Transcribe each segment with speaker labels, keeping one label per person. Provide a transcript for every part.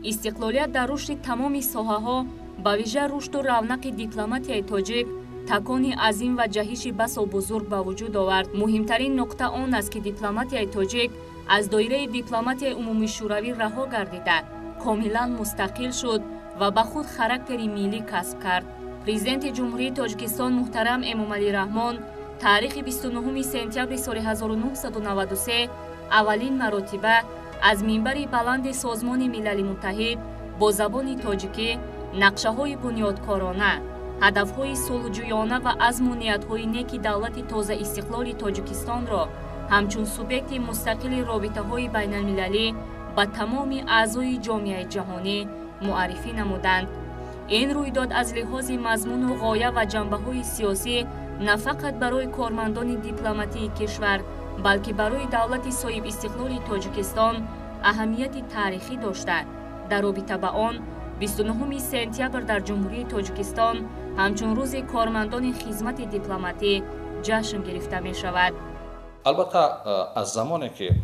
Speaker 1: استقلالیت در رشد تمام ساحه‌ها به ویژه رشد و رونق دیپلماتیای تاجیک تکانی عظیم و جهش بسا بزرگ به وجود آورد. مهمترین نکته آن است که دیپلماتیای تاجیک از دایره دیپلماتیای عمومی شوروی رها گردیده کاملا مستقل شد و به خود خاراکتری ملی کسب کرد. پرزیدنت جمهوری تاجیکستان محترم امامعلی رحمان تاریخ 29 سپتامبر سال 1993 اولین مرتبه از منبر بلند سازمان ملل متحد با زبان تاجیکی نقشه‌های بنیادکارانه، هدف‌های صلح‌جویانه و عزم و نیت‌های نیک دولت تازه استقلال تاجیکستان را همچون سوبیکت مستقل رابطه‌های بین‌المللی به تمام اعضای جامعه جهانی معرفی نمودند. این رویداد از لحاظ مضمون و غایه و جنبه‌های سیاسی نه فقط برای کارمندان دیپلماتی کشور بلکه برای دولت صاحب استقلال تاجیکستان اهمیت تاریخی داشته. در رابطه با آن 29 سپتامبر در جمهوری تاجیکستان همچون روز کارمندان خدمت دیپلماتی جشن گرفته می شود.
Speaker 2: البته از زمانی که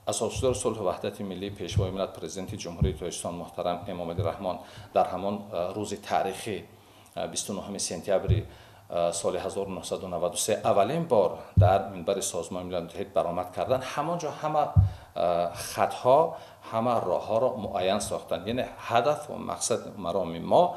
Speaker 2: اساسدار صلح و وحدت ملی پیشوای ملت پرزیدنت جمهوری تاجیکستان محترم امامعلی رحمان در همان روز تاریخی 29 سپتامبر سال 1993 اولین بار در منبر سازمان ملل متحد برآمد کردن، همانجا همه خطها همه راهها را معین ساختند. یعنی هدف و مقصد مرام ما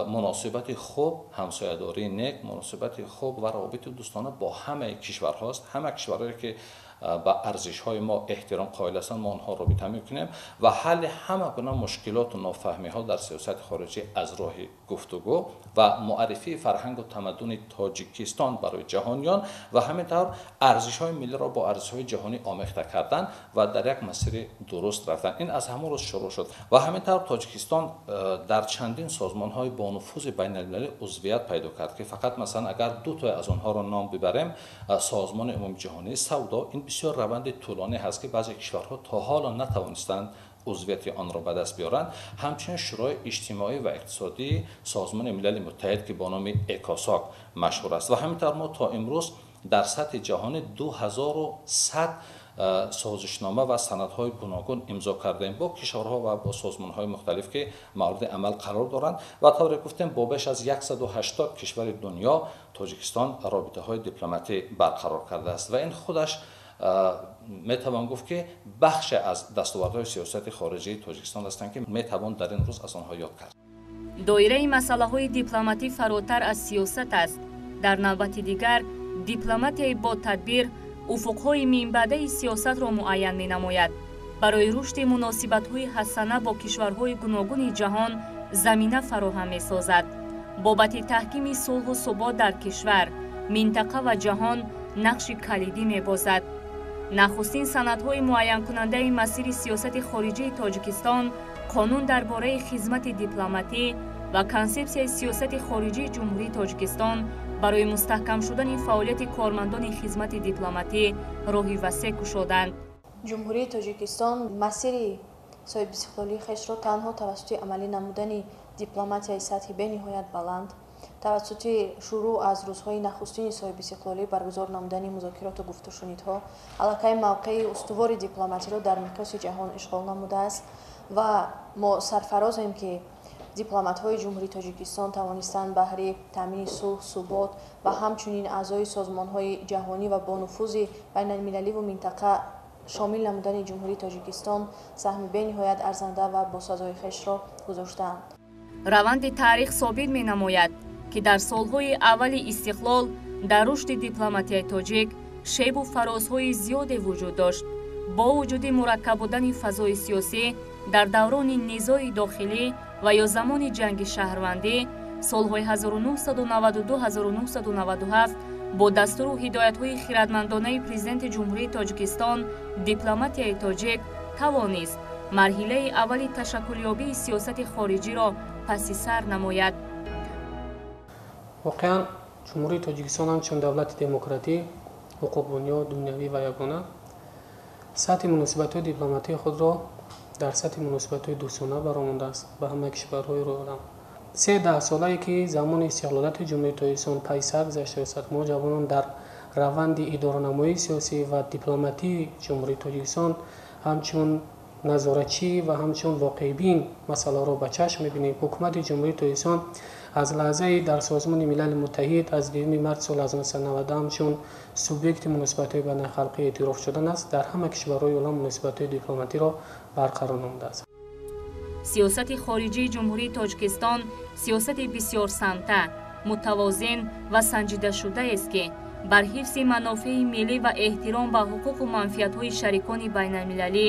Speaker 2: مناسبت خوب، همسایه‌داری نیک، مناسبت خوب و روابط دوستانه با همه کشورهاست. همه کشورهایی که به ارزش‌های ما احترام قائل هستند ما آنها رابطه می‌کنیم و حل همه گونه مشکلات و نافهمی‌ها در سیاست خارجی از راه گفتگو و معرفی فرهنگ و تمدن تاجیکستان برای جهانیان و همینطور ارزش‌های ملی را با ارزش‌های جهانی آمیخته کردن و در یک مسیر درست رفتن. این از همون روز شروع شد و همینطور تاجیکستان در چندین سازمان‌های با نفوذ بین‌المللی عضویت پیدا کرد که فقط مثلا اگر دو تا از آنها را نام ببریم، سازمان عمومی جهانی سودا، این بسیار روند طولانی هست که بعضی کشورها تا حالا نتوانستند عضویت آن را به دست بیارند. همچنین شورای اجتماعی و اقتصادی سازمان ملل متحد که با نام اکاساک مشهور است و همینطور ما تا امروز در سطح جهان 2100 سازشنامه و سندهای گوناگون امضا کردیم با کشورها و با سازمانهای مختلف که مورد عمل قرار دارند و طوری گفتیم با بیش از 180 کشور دنیا تاجیکستان رابطه‌های دیپلماتی برقرار کرده است و این خودش میتوان گفت که بخش از دستاوردهای سیاست خارجی تاجیکستان هستند که میتوان در این روز از آنها یاد کرد.
Speaker 1: دایره مسائل دیپلماتی فراتر از سیاست است. در نوبت دیگر دیپلماتی با تدبیر افق‌های منبعده سیاست را معین می‌نماید. برای رشد مناسبت‌های حسنه با کشورهای گوناگون جهان زمینه فراهم می‌سازد. بابت تحکیم صلح و ثبات در کشور، منطقه و جهان نقش کلیدی می‌بازد. نخستین سندهای معین کننده مسیر سیاست خارجی تاجیکستان، قانون درباره خدمت دیپلماتی و کانسپسیای سیاست خارجی جمهوری تاجیکستان برای مستحکم شدن فعالیت کارمندان خدمت دیپلماتی راهی وسیع گشودند.
Speaker 3: جمهوری تاجیکستان مسیر صاحب استقلالی خویش را تنها توسط عملی نمودن دیپلماتیای سطحی به‌نهایت بلند، توسط شروع از روزهای نخستین صاحب استقلالی برگزار نمودن مذاکرات و گفت و شنیدها، علاقه موقع استوار دیپلماتی را در مقیاس جهان اشغال نموده است و ما سرفرازیم که دیپلمات‌های جمهوری تاجیکستان توانستند بهره تامین صلح، ثبات و همچنین اعضای سازمان‌های جهانی و با نفوذ بین‌المللی و منطقه شامل نمودن جمهوری تاجیکستان سهم به‌نهایت ارزنده و باسازهای خویش را گذاشتند.
Speaker 1: روند تاریخ ثابت می‌نماید که در سالهای اول استقلال در رشد دیپلماتیای تاجیک شیب و فرازهای زیادی وجود داشت. با وجود مرکب بودن فضای سیاسی در دوران نزاع داخلی و یا زمان جنگ شهروندی، سالهای 1992-1997 با دستور و هدایت‌های خردمندانه پرزیدنت جمهوری تاجیکستان، دیپلماتیای تاجیک توانست مرحله اول تشکلیابی سیاست خارجی را پس سر نماید.
Speaker 4: واقعا جمهوری تاجیکستان همچون دولت دموکراتی، حقوق بنیاد، دنیوی و یگانه سطح مناسبت‌های دیپلماتی خود را در سطح مناسبت‌های دوستانه برآورده است به همه کشورهای روی عالم. 13 ساله‌ای که زمان استقلالت جمهوری تاجیکستان پی سر گذشته است، ما جوانان در روند اداره‌نمایی سیاسی و دیپلماتی جمهوری تاجیکستان همچون назоратчӣ ва ҳамчун воқеъбин масъаларо ба чашм мебинем. ҳукумати ҷумҳурии тоҷикистон аз лаҳзаи дар созмони милали муттаҳид аз 2 март соли 1990 ҳамчун субъекти муносибатҳои байналхалқӣ эътироф шудааст. дар ҳама кишварҳои олам муносибатҳои дипломатиро барқарор намудааст.
Speaker 1: сиёсати хориҷии ҷумҳурии тоҷикистон сиёсати бисёрсамта, мутавозин ва санҷидашудаест ки бар ҳифзи манофеи миллӣ ва эҳтиром ба ҳуқуқу манфиатҳои шарикони байналмилалӣ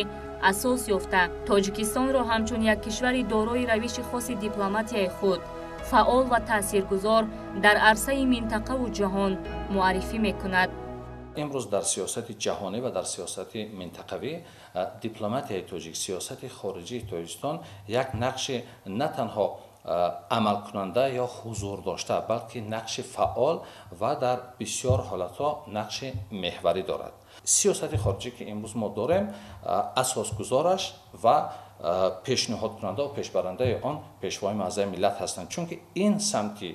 Speaker 1: асос ёфта, тоҷикистонро ҳамчун як кишвари дорои равиши хоси дипломатияи худ фаъол ва таъсиргузор дар арсаи минтақаву ҷаҳон муаррифӣ мекунад.
Speaker 2: имрӯз дар сиёсати ҷаҳонӣ ва дар сиёсати минтақавӣ дипломатияи тоҷик, сиёсати хориҷии Тоҷикистон як нақши на танҳо амалкунанда ё ҳузурдошта, балки нақши фаъол ва дар бисёр ҳолатҳо нақши меҳварӣ дорад. сиёсати хориҷӣ ки имрӯз мо дорем, асосгузораш ва пешниҳодкунанда ва пешбарандаи он пешвои маъзаи миллат ҳастанд, чунки ин самти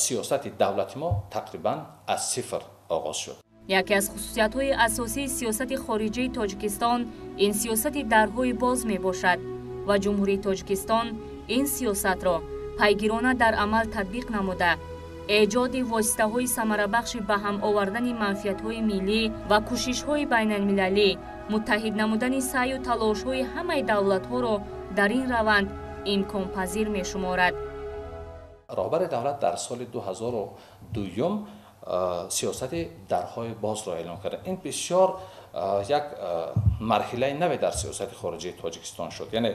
Speaker 2: сиёсати давлати мо тақрибан аз сифр оғоз шуд.
Speaker 1: яке аз хусусиятҳои асосии сиёсати хориҷии тоҷикистон ин сиёсати дарҳои боз мебошад ва ҷумҳурии тоҷикистон ин сиёсатро пайгирона дар амал татбиқ намуда эҷоди воситаҳои самарабахши ба ҳам овардани манфиатҳои миллӣ ва кӯшишҳои байналмилалӣ, муттаҳид намудани саъю талошҳои ҳамаи давлатҳоро дар ин раванд имконпазир мешуморад.
Speaker 2: роҳбари давлат дар соли 2002 сиёсати дарҳои бозро эълон кард. ин бисёр як марҳилаи наве дар сиёсати хориҷии тоҷикистон шуд. яъне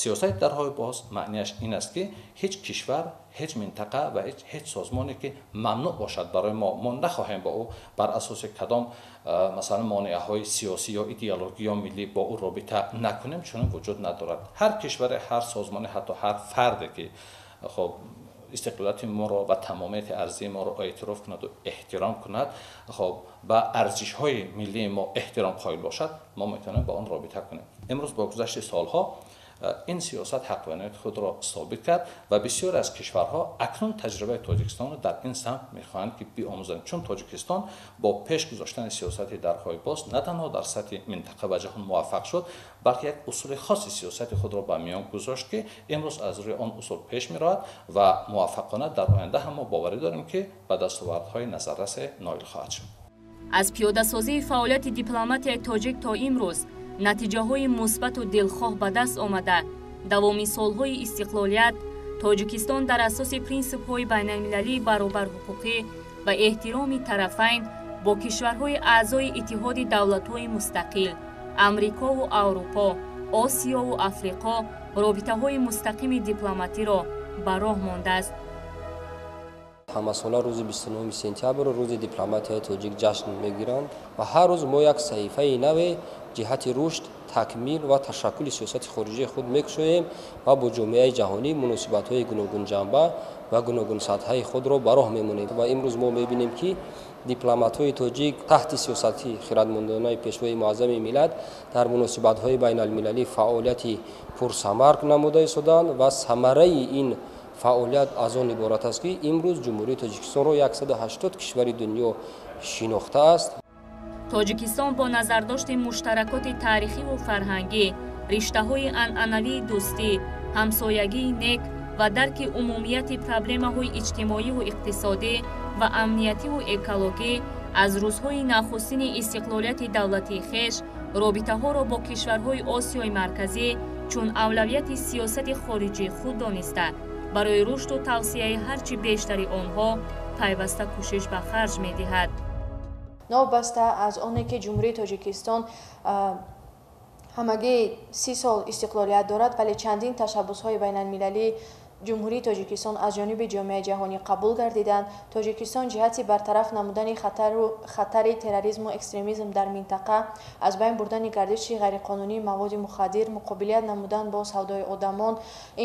Speaker 2: сиёсати дарҳои боз маънияш ин аст ки ҳеҷ кишвар, ҳеҷ минтақа ва ҳеҷ созмоне ки мамнӯъ бошад барои мо нахоҳем ба ӯ бар асоси кадом масалан монеаҳои сиёсӣ ё идеологӣ ё миллӣ бо ӯ робита накунем, чунин вуҷуд надорад. ҳар кишваре, ҳар созмоне, ҳатто ҳар фарде ки хоб истиқлолияти моро ва тамомияти арзии моро эътироф кунад ва эҳтиром кунад, хоб ба арзишҳои миллии мо эҳтиром қоил бошад, мо метавонем ба он робита кунем. имрӯз бо гузашти солҳо ин сиёсат ҳақвиянияти худро собит кард ва бисёре аз кишварҳо акнун таҷрибаи тоҷикистонро дар ин самт мехоҳанд ки биомӯзанд, чун тоҷикистон бо пеш гузоштани сиёсати дарҳои боз на танҳо дар сатҳи минтақа ва ҷаҳон муваффақ шуд, балки як усули хоси сиёсати худро ба миён гузошт ки имрӯз аз рӯи он усул пеш меравад ва муваффақона дар оянда ҳам мо боварӣ дорем ки ба дастовардҳои назаррасе ноил хоҳад шуд.
Speaker 1: аз пиёдасозии фаъолияти дипломатияи тоҷик то имрӯз натиҷаҳои мусбату дилхоҳ ба даст омада, давоми солҳои истиқлолият тоҷикистон дар асоси принсипҳои байналмилалии баробарҳуқуқӣ ва эҳтироми тарафайн бо кишварҳои аъзои иттиҳоди давлатҳои мустақил, амрикову аврупо, осиёву африқо робитаҳои мустақими дипломатиро ба роҳ мондааст.
Speaker 5: ҳамасола рӯзи 29 сентябр рӯзи дипломатияи тоҷик ҷашн мегиранд ва ҳар рӯз мо як саҳифаи наве ҷиҳати рушд, такмил ва ташаккули сиёсати хориҷии худ мекушоем ва бо ҷомеаи ҷаҳонӣ муносибатҳои гуногунҷанба ва гуногун сатҳаи худро ба роҳ мемонем. ва имрӯз мо мебинем ки дипломатҳои тоҷик таҳти сиёсати хиратмандонаи пешвои муаззами миллат дар муносибатҳои байналмилалӣ фаъолияти пурсамар намуда истоданд ва самараи ин фаъолият аз он иборат аст ки имрӯз ҷумҳурии тоҷикистонро 180 кишвари дунё шинохтааст.
Speaker 1: тоҷикистон бо назардошти муштаракоти таърихиву фарҳангӣ, риштаҳои анъанавии дӯстӣ, ҳамсоягии нек ва дарки умумияти проблемаҳои иҷтимоиву иқтисодӣ ва амниятиву экологӣ аз рӯзҳои нахустини истиқлолияти давлатии хеш робитаҳоро бо кишварҳои Осиёи марказӣ чун авлавияти сиёсати хориҷии худ дониста барои рушду тавсияи ҳарчи бештари онҳо пайваста кӯшиш ба харҷ медиҳад.
Speaker 3: новбаста аз оне ки ҷумҳурии тоҷикистон ҳамагӣ 30 сол истиқлолият дорад, вале чандин ташаббусҳои байналмилалӣ ҷумҳурии тоҷикистон аз ҷониби ҷомеаи ҷаҳонӣ қабул гардиданд. тоҷикистон ҷиҳати бартараф намудани хатари терроризму экстремизм дар минтақа, аз байн бурдани гардиши ғайриқонунии маводи мухаддир, муқобилият намудан бо савдои одамон,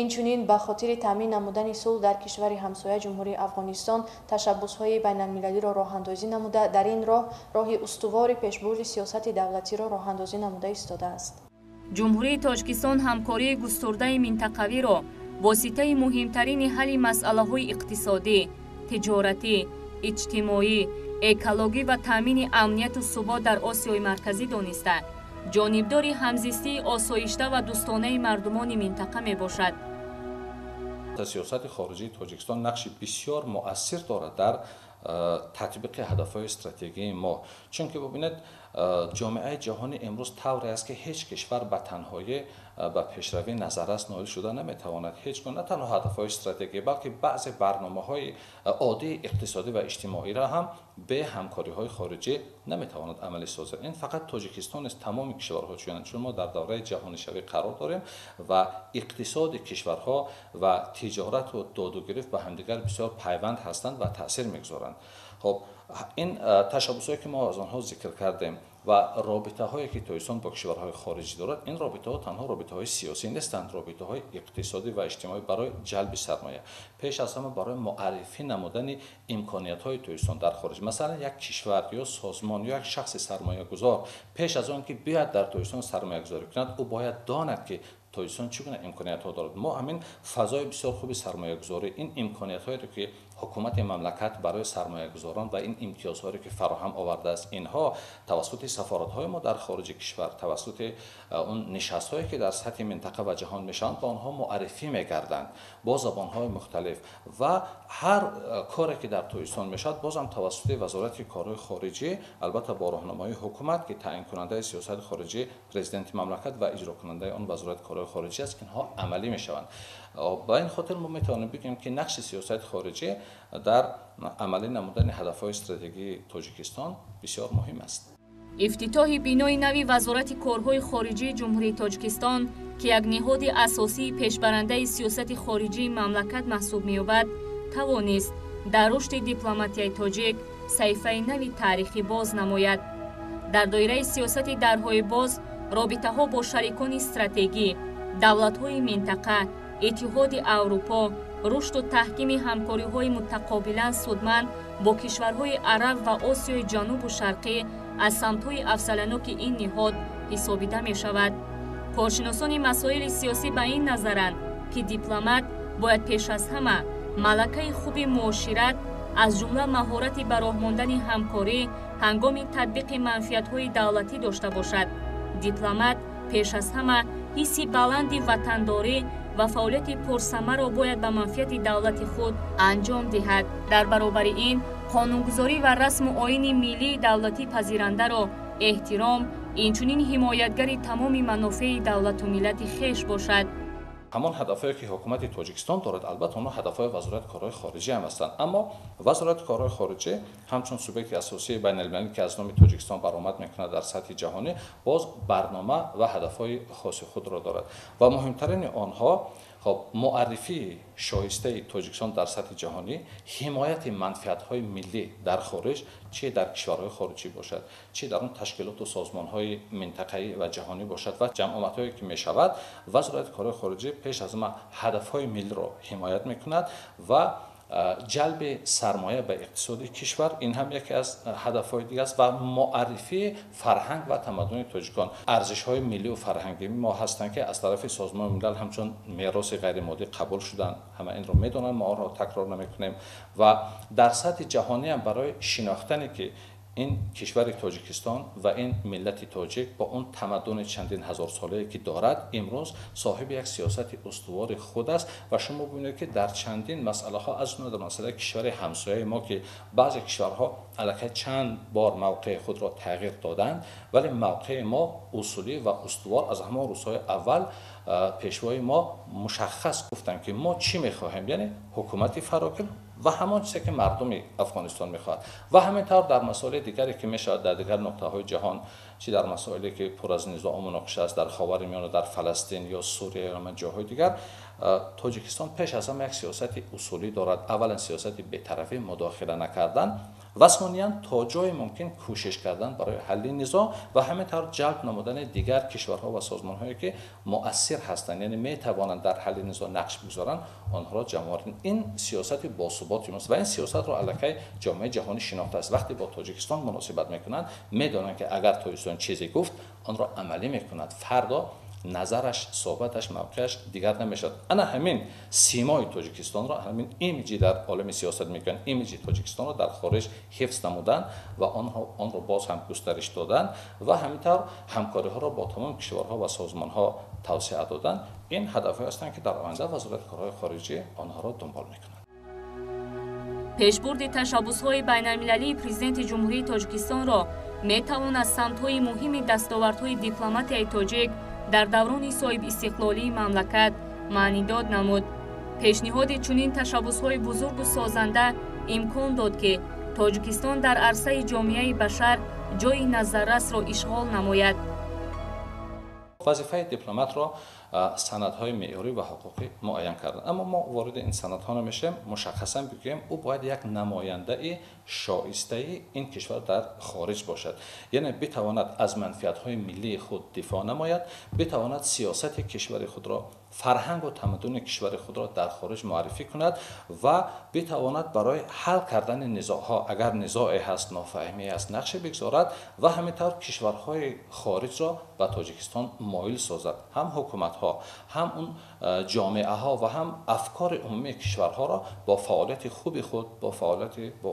Speaker 3: инчунин ба хотири таъмин намудани сулҳ дар кишвари ҳамсоя ҷумҳурии Афғонистон ташаббусҳои байналмилалиро роҳандозӣ намуда, дар ин роҳи устувори пешбурди сиёсати давлатиро роҳандозӣ намуда истодааст.
Speaker 1: ҷумҳурии тоҷикистон ҳамкории густурдаи минтақавиро воситаи муҳимтарини ҳалли масъалаҳои иқтисодӣ, тиҷоратӣ, иҷтимоӣ, экологӣ ва таъмини амнiyatu субот дар Осиёи марказӣ дониста, ҷонибдори ҳамзистии осоишта ва дӯстонаи мардумони минтақа мебошад.
Speaker 2: сиёсати хориҷии тоҷикистон нақши бисёр муассир дорад дар татбиқи ҳадафҳои стратегии мо, чунки бубинед ҷомеаи ҷаҳонӣ имрӯз тавре аст ки ҳеҷ кишвар ба танҳоӣ ба пешравӣ назаррас ноил шуда наметавонад. ҳеҷ гуна на танҳо ҳадафҳои стратегӣ, балки баъзе барномаҳои оддии иқтисодӣ ва иҷтимоиро ҳам бе ҳамкориҳои хориҷӣ наметавонад амалӣ созад. ин фақат тоҷикистон нест, тамоми кишварҳо чунанд, чун мо дар давраи ҷаҳонишавӣ қарор дорем ва иқтисоди кишварҳо ва тиҷорату додугирифт ба ҳамдигар бисёр пайванд ҳастанд ва таъсир мегузоранд. хоб ин ташаббусҳое ки мо аз онҳо зикр кардем ва робитаҳое ки тоҷикистон бо кишварҳои хориҷӣ дорад, ин робитаҳо танҳо робитаҳои сиёсӣ нестанд, робитаҳои иқтисодӣ ва иҷтимоӣ барои ҷалби сармоя, пеш аз ҳама барои муаррифӣ намудани имкониятҳои тоҷикистон дар хориҷ. масалан як кишвар ё созмон ё як шахси сармоягузор пеш аз он ки биёяд дар тоҷикистон сармоягузорӣ кунад, ӯ бояд донад ки тоҷикистон чӣ гуна имкониятҳо дорад. мо ҳамин фазои бисёр хуби сармоягузорӣ, ин имкониятҳоеро ки ҳукумати мамлакат барои сармоягузорон ва ин имтиёзҳоеро ки фароҳам овардааст, инҳо тавассути сафоратҳои мо дар хориҷи кишвар, тавассути он нишастҳое ки дар сатҳи минтақа ва ҷаҳон мешаванд, ба онҳо муаррифӣ мегарданд бо забонҳои мухталиф ва ҳар коре ки дар тоҷикистон мешавад бозам тавассути вазорати корҳои хориҷӣ, албатта бо роҳнамоии ҳукумат ки таъинкунандаи сиёсати хориҷӣ президенти мамлакат ва иҷрокунандаи он вазорати корҳои хориҷӣ аст, инҳо амалӣ мешаванд. ба ин хотир мо метавонем бигӯем ки нақши сиёсати хориҷӣ дар амалӣ намудани ҳадафҳои стратегии тоҷикистон бисёр муҳим аст.
Speaker 1: ифтитоҳи бинои нави вазорати корҳои хориҷии ҷумҳурии тоҷикистон ки як ниҳоди асосии пешбарандаи сиёсати хориҷии мамлакат маҳсуб меёбад, тавонист дар рушди дипломатияи тоҷик саҳифаи нави таърихӣ боз намояд. дар доираи сиёсати дарҳои боз, робитаҳо бо шарикони стратегӣ, давлатҳои минтақа, иттиҳоди аврупо, рушду таҳкими ҳамкориҳои мутақобилан судманд бо кишварҳои араб ва осиёи ҷанубу шарқӣ аз самтҳои афзаланоки ин ниҳод ҳисобида мешавад. коршиносони масоили сиёсӣ ба ин назаранд, ки дипломат бояд пеш аз ҳама малакаи хуби муошират, аз ҷумла маҳорати ба роҳ мондани ҳамкорӣ ҳангоми татбиқи манфиатҳои давлатӣ дошта бошад. дипломат пеш аз ҳама ҳисси баланди ватандорӣ ва фаъолияти пурсамаро бояд ба манфиати давлати худ анҷом диҳад. дар баробари ин, қонунгузорӣ ва расму оини миллии давлати пазирандаро эҳтиром, инчунин ҳимоятгари тамоми манофеи давлату миллати хеш бошад.
Speaker 2: ҳамон ҳадафҳое ки ҳукумати тоҷикистон дорад, албатта онҳо ҳадафҳои вазорати корҳои хориҷӣ ҳам ҳастанд, аммо вазорати корҳои хориҷӣ ҳамчун субъекти асосии байналмилалӣ ки аз номи тоҷикистон баромад мекунад дар сатҳи ҷаҳонӣ, боз барнома ва ҳадафҳои хоси худро дорад ва муҳимтарини онҳо муаррифии шоистаи тоҷикистон дар сатҳи ҷаҳонӣ, ҳимояти манфиатҳои миллӣ дар хориҷ, чӣ дар кишварҳои хориҷӣ бошад, чӣ дар он ташкилоту созмонҳои минтақаӣ ва ҷаҳонӣ бошад ва ҷамъомадҳое ки мешавад, вазорати корҳои хориҷӣ пеш аз ҳама ҳадафҳои миллиро ҳимоят мекунад ва ҷалби сармоя ба иқтисоди кишвар, ин ҳам яке аз ҳадафҳои дигар аст ва муаррифии фарҳанг ва тамаддуни тоҷикон. арзишҳои миллию фарҳангии мо ҳастанд ки аз тарафи созмони милал ҳамчун мероси ғайримоддӣ қабул шуданд, ҳама инро медонанд, мо онро такрор намекунем ва дар сатҳи ҷаҳонӣ ҳам барои шинохтане ки ин кишвари тоҷикистон ва ин миллати тоҷик бо он тамаддуни чандин ҳазорсолае ки дорад, имрӯз соҳиби як сиёсати устувори худ аст ва шумо бибинед ки дар чандин масъалаҳо, аз ҷумла дар масъалаи кишвари ҳамсояи мо ки баъзе кишварҳо аллакай чанд бор мавқеи худро тағйир доданд, вале мавқеи мо усулӣ ва устувор аз ҳамон рӯзҳои аввал пешвои мо мушаххас гуфтанд ки мо чӣ мехоҳем, яъне ҳукумати фароким ва ҳамон чизе ки мардуми афғонистон мехоҳад ва ҳамин тавр дар масоили дигаре ки мешавад дар дигар нуқтаҳои ҷаҳон, чӣ дар масоиле ки пур аз низоъу муноқиша аст, дар ховари миёна, дар Фаластин ё Сурия ё ҷоҳои дигар, тоҷикистон пеш аз ҳама як сиёсати усулӣ дорад. аввалан сиёсати бетарафӣ, мудохила накардан ва сониан то ҷое мумкин кӯшиш кардан барои ҳалли низоъ ва ҳамин тавр ҷалб намудани дигар кишварҳо ва созмонҳое ки муассир ҳастанд, яъне метавонанд дар ҳалли низоъ нақш бигузоранд, онҳоро ҷамъ овардан. ин сиёсати босуботи мост ва ин сиёсатро аллакай ҷомеаи ҷаҳонӣ шинохтааст. вақте бо тоҷикистон муносибат мекунанд, медонанд ки агар тоҷикистон чизе гуфт, онро амалӣ мекунад. фардо назараш, соҳбаташ, мавқеаш дигар намешавад. ана ҳамин симои тоҷикистонро, ҳамин имиҷи дар олами сиёсат мегӯян, имиҷи тоҷикистонро дар хориҷ ҳифз намуданд ва онро боз ҳам густариш доданд ва ҳаминтавр ҳамкориҳоро бо тамоми кишварҳо ва созмонҳо тавсеа доданд. ин ҳадафҳое ҳастанд ки дар оянда вазорати корҳои хориҷӣ онҳоро дунбол мекунад.
Speaker 1: пешбурди ташаббусҳои байналмилалии президенти ҷумҳурии тоҷикистонро метавонад самтҳои муҳими дастовардҳои дипломатияи тоҷик дар даврони соҳибистиқлолии мамлакат маънидод намуд. пешниҳоди чунин ташаббусҳои бузургу созанда имкон дод ки тоҷикистон дар арсаи ҷомеаи башар ҷойи назаррасро ишғол намояд.
Speaker 2: вазифаи дипломатро санадҳои меъёрӣ ва ҳуқуқӣ муайян кардан, аммо мо вориди ин санадҳо намешавем. мушаххасан бигӯем ӯ бояд як намояндаи шоистаи ин кишвар дар хориҷ бошад, яъне битавонад аз манфиатҳои миллии худ дифоъ намояд, битавонад сиёсати кишвари худро, фарҳангу тамаддуни кишвари худро дар хориҷ муаррифӣ кунад ва битавонад барои ҳал кардани низоъҳо, агар низоъе ҳаст, нофаҳмие ҳаст, нақше бигзорад ва ҳамин тавр кишварҳои хориҷро ба Тоҷикистон моил созад. ҳам ҳукуматҳо, ҳам он ҷомеаҳо ва ҳам афкори умумии кишварҳоро бо фаъолияти хуби худ, бо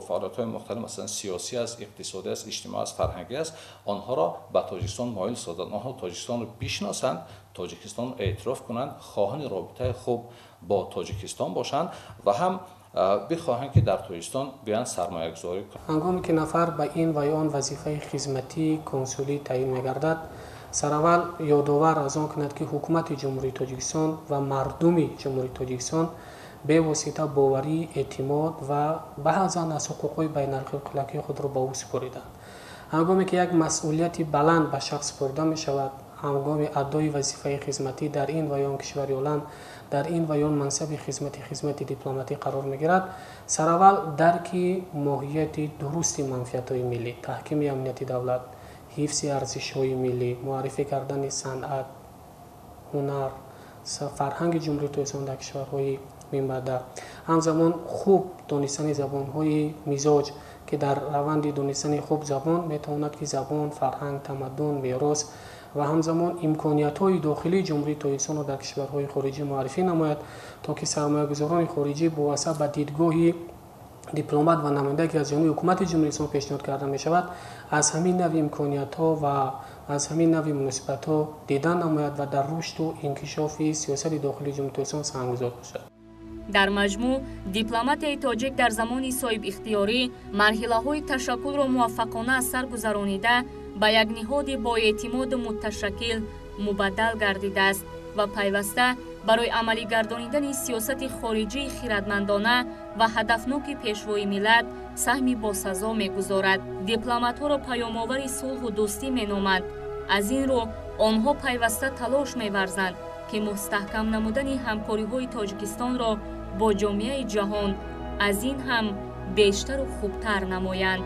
Speaker 2: фаъолиятҳои мухталиф, масалан сиёсӣ аст, иқтисодӣ аст, иҷтимоӣ аст, фарҳангӣ аст, онҳоро ба Тоҷикистон моил созад. онҳо Тоҷикистонро бишносанд, Тоҷикистонро эътироф кунанд, хоҳани робитаи хуб бо Тоҷикистон бошанд ва ҳам бихоҳанд ки дар Тоҷикистон биёянд сармоягузорӣ кунанд.
Speaker 4: ҳангоме ки нафар ба ин ва ён вазифаи хизматии консулӣ таъин мегардад, сараввал ёдовар аз он кунад ки ҳукумати ҷумҳурии Тоҷикистон ва мардуми ҷумҳурии Тоҷикистон бевосита боварӣ, эътимод ва баъзан аз ҳуқуқҳои байналхилқиякии худро ба ӯ супориданд. ҳангоме ки як масъулияти баланд ба шахс супорида мешавад, ҳангоми адои вазифаи хизматӣ дар ин ва ён кишвари олам, дар ин ва ён мансаби хизмати дипломатӣ қарор мегирад, сараввал дарки моҳияти дурусти манфиатҳои миллӣ, таҳкими амнияти давлат, ҳифзи арзишҳои миллӣ, муаррифӣ кардани санъат, ҳунар, фарҳанги ҷумҳурии Тоҷикистон дар кишварҳои минбаъда, ҳамзамон хуб донистани забонҳои мизоҷ ки дар раванди донистани хуб забон метавонад ки забон, фарҳанг, тамаддун, мерос ва ҳамзамон имкониятҳои дохилии ҷумҳурии Тоҷикистонро дар кишварҳои хориҷӣ муаррифӣ намояд, то ки сармоягузорони хориҷӣ бовасита ба дидгоҳи дипломат ва намояндаe ки аз ҷониби ҳукумати ҷумҳурии Тоҷикистон пешниҳод карда мешавад, аз ҳамин нави имкониятҳо ва аз ҳамин нави муносибатҳо дидан намояд ва дар рушду инкишофи сиёсати дохилии ҷумҳурии Тоҷикистон саҳмгузор бошад.
Speaker 1: дар маҷмӯъ дипломатияи тоҷик дар замони соҳибихтиёрӣ марҳилаҳои ташаккулро муваффақона аз сар гузаронида ба як ниҳоди боэътимоду муташаккил мубаддал гардидааст ва пайваста барои амалӣ гардонидани сиёсати хориҷии хиратмандона ва ҳадафноки пешвои миллат саҳми босазо мегузорад. дипломатҳоро паёмовари сулҳу дӯстӣ меноманд. аз ин рӯ онҳо пайваста талош меварзанд ки мустаҳкам намудани ҳамкориҳои Тоҷикистонро бо ҷомеаи ҷаҳон аз ин ҳам бештару хубтар намоянд.